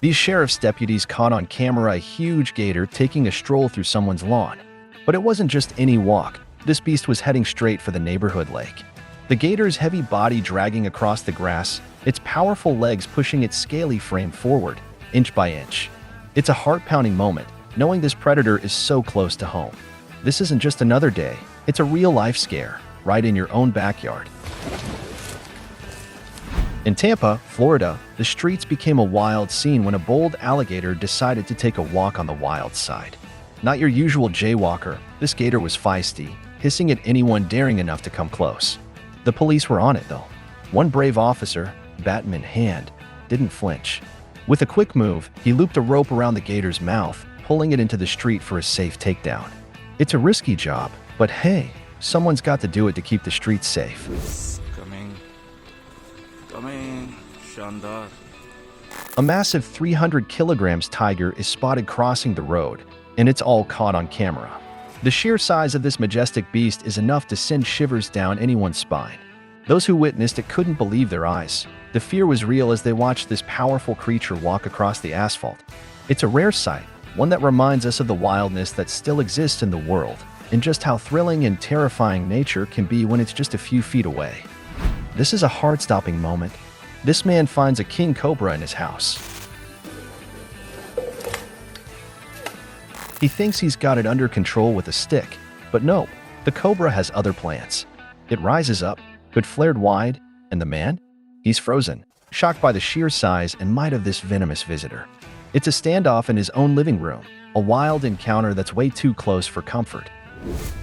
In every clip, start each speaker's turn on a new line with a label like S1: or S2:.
S1: These sheriff's deputies caught on camera a huge gator taking a stroll through someone's lawn. But it wasn't just any walk. This beast was heading straight for the neighborhood lake. The gator's heavy body dragging across the grass, its powerful legs pushing its scaly frame forward, inch by inch. It's a heart-pounding moment, knowing this predator is so close to home. This isn't just another day, it's a real-life scare, right in your own backyard. In Tampa, Florida, the streets became a wild scene when a bold alligator decided to take a walk on the wild side. Not your usual jaywalker, this gator was feisty, hissing at anyone daring enough to come close. The police were on it, though. One brave officer, baton in hand, didn't flinch. With a quick move, he looped a rope around the gator's mouth, pulling it into the street for a safe takedown. It's a risky job, but hey, someone's got to do it to keep the streets safe.
S2: Coming, Shandar.
S1: A massive 300 kilograms tiger is spotted crossing the road, and it's all caught on camera. The sheer size of this majestic beast is enough to send shivers down anyone's spine. Those who witnessed it couldn't believe their eyes. The fear was real as they watched this powerful creature walk across the asphalt. It's a rare sight, one that reminds us of the wildness that still exists in the world, and just how thrilling and terrifying nature can be when it's just a few feet away. This is a heart-stopping moment. This man finds a king cobra in his house. He thinks he's got it under control with a stick, but nope, the cobra has other plans. It rises up, hood flared wide, and the man? He's frozen, shocked by the sheer size and might of this venomous visitor. It's a standoff in his own living room, a wild encounter that's way too close for comfort.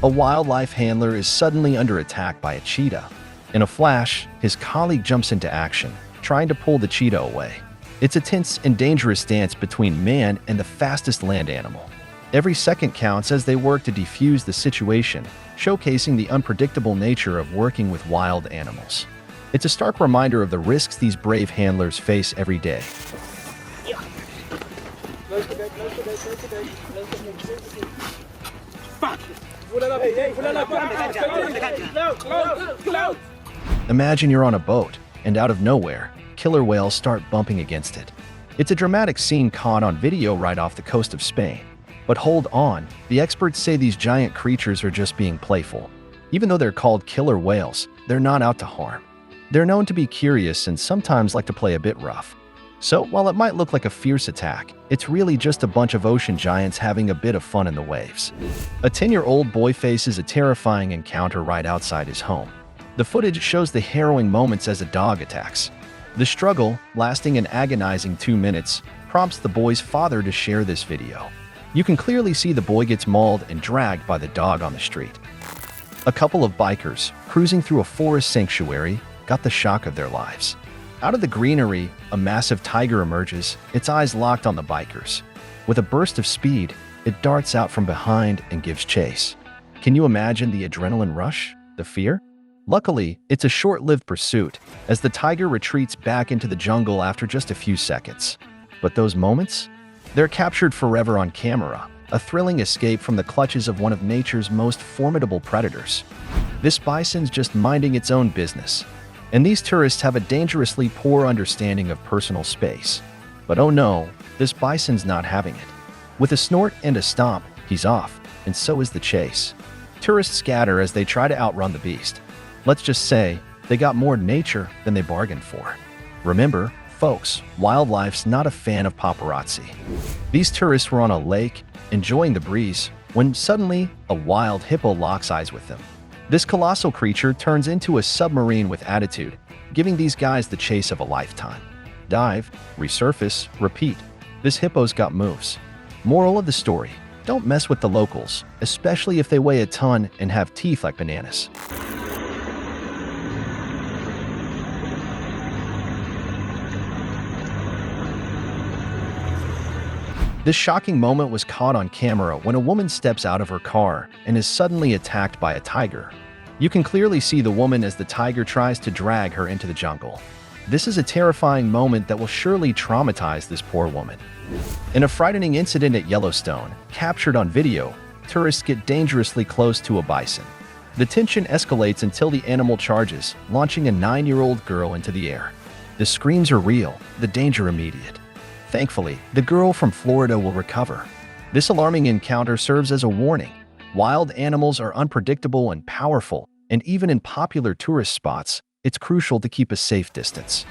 S1: A wildlife handler is suddenly under attack by a cheetah. In a flash, his colleague jumps into action, trying to pull the cheetah away. It's a tense and dangerous dance between man and the fastest land animal. Every second counts as they work to defuse the situation, showcasing the unpredictable nature of working with wild animals. It's a stark reminder of the risks these brave handlers face every day. Imagine you're on a boat, and out of nowhere, killer whales start bumping against it. It's a dramatic scene caught on video right off the coast of Spain. But hold on, the experts say these giant creatures are just being playful. Even though they're called killer whales, they're not out to harm. They're known to be curious and sometimes like to play a bit rough. So while it might look like a fierce attack, it's really just a bunch of ocean giants having a bit of fun in the waves. A 10-year-old boy faces a terrifying encounter right outside his home. The footage shows the harrowing moments as a dog attacks. The struggle, lasting an agonizing 2 minutes, prompts the boy's father to share this video. You can clearly see the boy gets mauled and dragged by the dog on the street. A couple of bikers, cruising through a forest sanctuary, got the shock of their lives. Out of the greenery, a massive tiger emerges, its eyes locked on the bikers. With a burst of speed, it darts out from behind and gives chase. Can you imagine the adrenaline rush? The fear? Luckily, it's a short-lived pursuit, as the tiger retreats back into the jungle after just a few seconds. But those moments? They're captured forever on camera, a thrilling escape from the clutches of one of nature's most formidable predators. This bison's just minding its own business, and these tourists have a dangerously poor understanding of personal space. But oh no, this bison's not having it. With a snort and a stomp, he's off, and so is the chase. Tourists scatter as they try to outrun the beast. Let's just say, they got more nature than they bargained for. Remember, folks, wildlife's not a fan of paparazzi. These tourists were on a lake, enjoying the breeze, when suddenly, a wild hippo locks eyes with them. This colossal creature turns into a submarine with attitude, giving these guys the chase of a lifetime. Dive, resurface, repeat. This hippo's got moves. Moral of the story, don't mess with the locals, especially if they weigh a ton and have teeth like bananas. This shocking moment was caught on camera when a woman steps out of her car and is suddenly attacked by a tiger. You can clearly see the woman as the tiger tries to drag her into the jungle. This is a terrifying moment that will surely traumatize this poor woman. In a frightening incident at Yellowstone, captured on video, tourists get dangerously close to a bison. The tension escalates until the animal charges, launching a 9-year-old girl into the air. The screams are real, the danger immediate. Thankfully, the girl from Florida will recover. This alarming encounter serves as a warning. Wild animals are unpredictable and powerful, and even in popular tourist spots, it's crucial to keep a safe distance.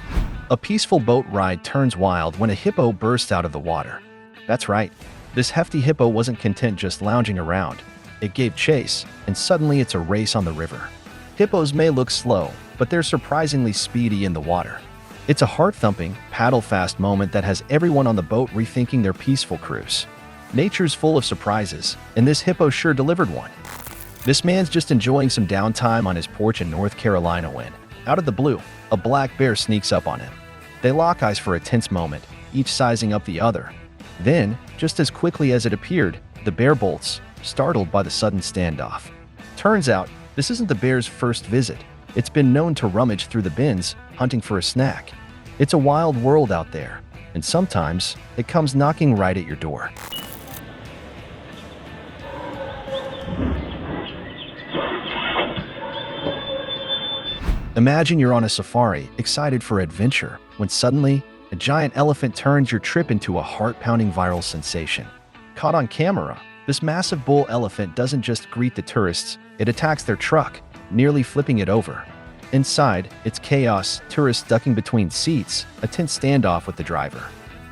S1: A peaceful boat ride turns wild when a hippo bursts out of the water. That's right, this hefty hippo wasn't content just lounging around. It gave chase, and suddenly it's a race on the river. Hippos may look slow, but they're surprisingly speedy in the water. It's a heart-thumping, paddle-fast moment that has everyone on the boat rethinking their peaceful cruise. Nature's full of surprises, and this hippo sure delivered one. This man's just enjoying some downtime on his porch in North Carolina when, out of the blue, a black bear sneaks up on him. They lock eyes for a tense moment, each sizing up the other. Then, just as quickly as it appeared, the bear bolts, startled by the sudden standoff. Turns out, this isn't the bear's first visit. It's been known to rummage through the bins, hunting for a snack. It's a wild world out there, and sometimes it comes knocking right at your door. Imagine you're on a safari, excited for adventure, when suddenly, a giant elephant turns your trip into a heart-pounding viral sensation. Caught on camera, this massive bull elephant doesn't just greet the tourists, it attacks their truck, nearly flipping it over. Inside, it's chaos, tourists ducking between seats, a tense standoff with the driver.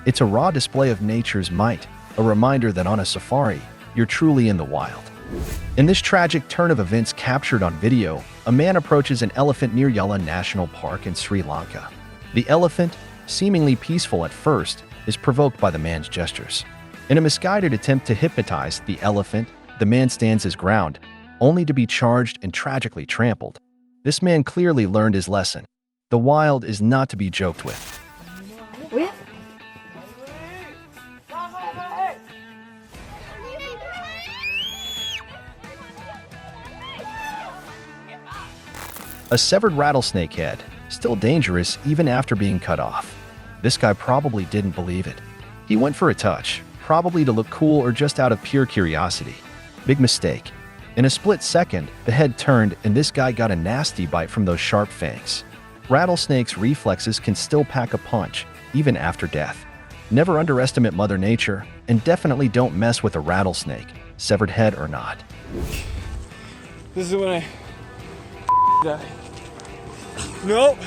S1: It's a raw display of nature's might, a reminder that on a safari, you're truly in the wild. In this tragic turn of events captured on video, a man approaches an elephant near Yala National Park in Sri Lanka. The elephant, seemingly peaceful at first, is provoked by the man's gestures. In a misguided attempt to hypnotize the elephant, the man stands his ground, only to be charged and tragically trampled. This man clearly learned his lesson. The wild is not to be joked with. A severed rattlesnake head, still dangerous even after being cut off. This guy probably didn't believe it. He went for a touch, probably to look cool or just out of pure curiosity. Big mistake. In a split second, the head turned and this guy got a nasty bite from those sharp fangs. Rattlesnakes' reflexes can still pack a punch, even after death. Never underestimate Mother Nature, and definitely don't mess with a rattlesnake, severed head or not.
S3: This is when I die. Nope.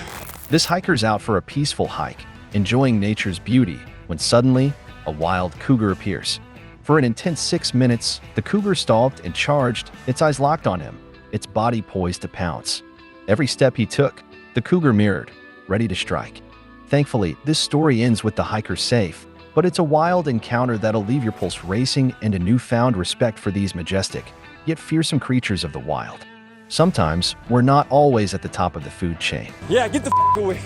S1: This hiker's out for a peaceful hike, enjoying nature's beauty, when suddenly, a wild cougar appears. For an intense 6 minutes, the cougar stalked and charged, its eyes locked on him, its body poised to pounce. Every step he took, the cougar mirrored, ready to strike. Thankfully, this story ends with the hiker safe, but it's a wild encounter that'll leave your pulse racing and a newfound respect for these majestic, yet fearsome creatures of the wild. Sometimes, we're not always at the top of the food chain.
S3: Yeah, get the away.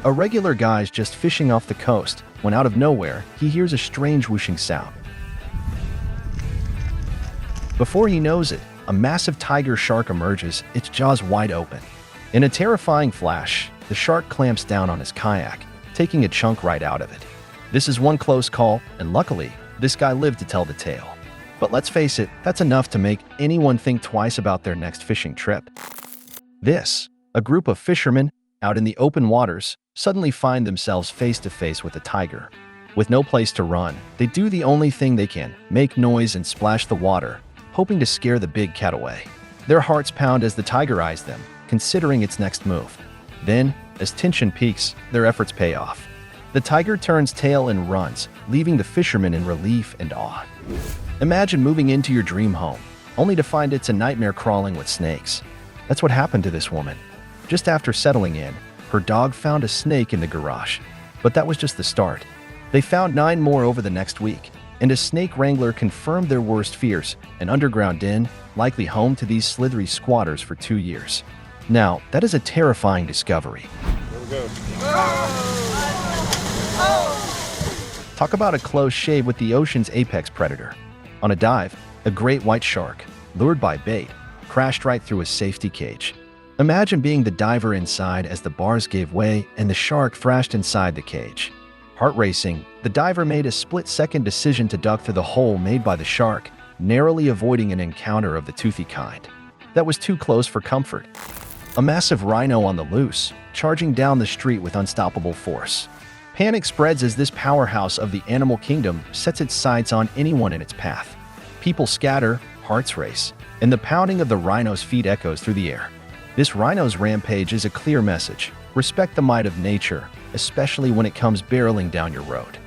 S1: A regular guy's just fishing off the coast, when out of nowhere, he hears a strange whooshing sound. Before he knows it, a massive tiger shark emerges, its jaws wide open. In a terrifying flash, the shark clamps down on his kayak, taking a chunk right out of it. This is one close call, and luckily, this guy lived to tell the tale. But let's face it, that's enough to make anyone think twice about their next fishing trip. A group of fishermen, out in the open waters, suddenly find themselves face to face with a tiger. With no place to run, they do the only thing they can, make noise and splash the water, hoping to scare the big cat away. Their hearts pound as the tiger eyes them, considering its next move. Then, as tension peaks, their efforts pay off. The tiger turns tail and runs, leaving the fishermen in relief and awe. Imagine moving into your dream home, only to find it's a nightmare crawling with snakes. That's what happened to this woman. Just after settling in, her dog found a snake in the garage. But that was just the start. They found 9 more over the next week, and a snake wrangler confirmed their worst fears, an underground den, likely home to these slithery squatters for 2 years. Now, that is a terrifying discovery.
S3: There we go.
S1: Talk about a close shave with the ocean's apex predator. On a dive, a great white shark, lured by bait, crashed right through a safety cage. Imagine being the diver inside as the bars gave way and the shark thrashed inside the cage. Heart racing, the diver made a split-second decision to duck through the hole made by the shark, narrowly avoiding an encounter of the toothy kind. That was too close for comfort. A massive rhino on the loose, charging down the street with unstoppable force. Panic spreads as this powerhouse of the animal kingdom sets its sights on anyone in its path. People scatter, hearts race, and the pounding of the rhino's feet echoes through the air. This rhino's rampage is a clear message. Respect the might of nature, especially when it comes barreling down your road.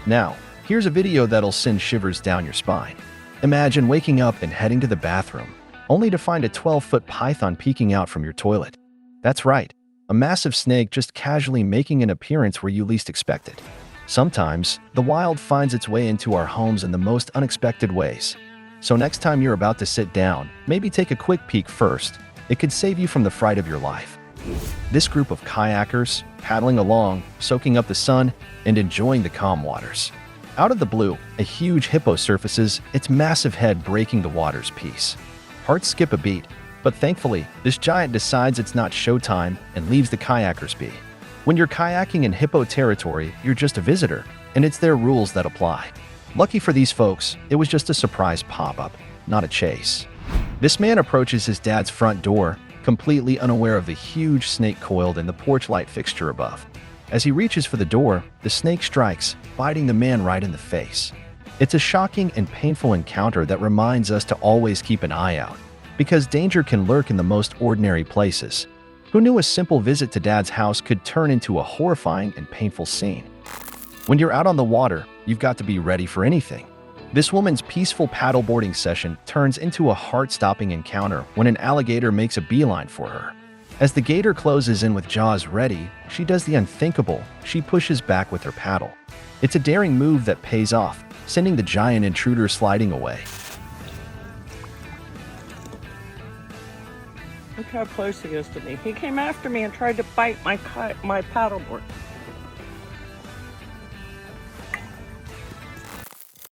S1: Now, here's a video that'll send shivers down your spine. Imagine waking up and heading to the bathroom, only to find a 12-foot python peeking out from your toilet. That's right, a massive snake just casually making an appearance where you least expect it. Sometimes, the wild finds its way into our homes in the most unexpected ways. So next time you're about to sit down, maybe take a quick peek first. It could save you from the fright of your life. This group of kayakers, paddling along, soaking up the sun, and enjoying the calm waters. Out of the blue, a huge hippo surfaces, its massive head breaking the water's peace. Hearts skip a beat, but thankfully, this giant decides it's not showtime and leaves the kayakers be. When you're kayaking in hippo territory, you're just a visitor, and it's their rules that apply. Lucky for these folks, it was just a surprise pop-up, not a chase. This man approaches his dad's front door, completely unaware of the huge snake coiled in the porch light fixture above. As he reaches for the door, the snake strikes, biting the man right in the face. It's a shocking and painful encounter that reminds us to always keep an eye out, because danger can lurk in the most ordinary places. Who knew a simple visit to Dad's house could turn into a horrifying and painful scene? When you're out on the water, you've got to be ready for anything. This woman's peaceful paddleboarding session turns into a heart-stopping encounter when an alligator makes a beeline for her. As the gator closes in with jaws ready, she does the unthinkable. She pushes back with her paddle. It's a daring move that pays off, sending the giant intruder sliding away.
S4: Look how close he is to me. He came after me and tried to bite my paddleboard.